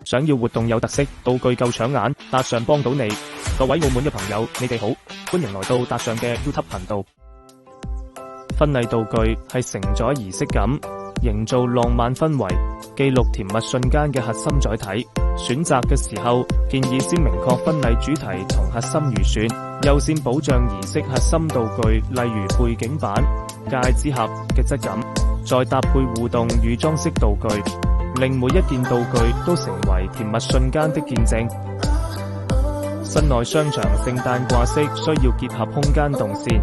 想要活動有特色，道具夠搶眼，達尚幫到你。各位澳門嘅朋友，你哋好，歡迎來到達尚嘅 YouTube 頻道。婚禮道具係承載儀式感，營造浪漫氛圍，記錄甜蜜瞬間嘅核心載體。選擇嘅時候，建議先明確婚禮主題同核心預算，優先保障儀式核心道具，例如背景板、戒指盒嘅質感，再搭配互動與裝飾道具，令每一件道具都成為甜蜜瞬間的見證。室內商場聖誕掛飾需要結合空間動線、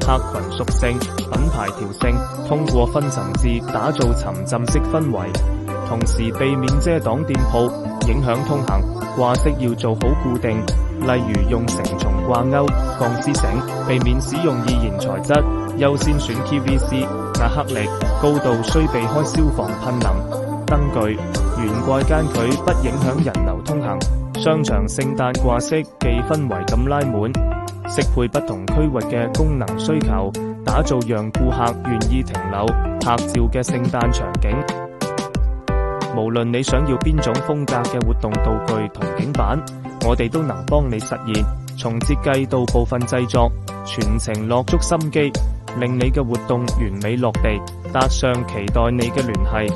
客群屬性、品牌調性，通過分層次打造沉浸式氛圍，同時避免遮擋店鋪，影響通行。掛飾要做好固定，例如用承重掛鈎、鋼絲繩，避免使用易燃材質，優先選 PVC、壓克力，高度需避開消防噴淋、燈具，懸掛間距不影響人流通行。商場聖誕掛飾既氛圍咁拉滿，適配不同區域嘅功能需求，打造讓顧客願意停留拍照嘅聖誕場景。無論你想要邊種風格嘅活動道具同景板，我哋都能幫你實現。從設計到部分製作，全程落足心機，令你嘅活動完美落地。達尚期待你嘅聯繫。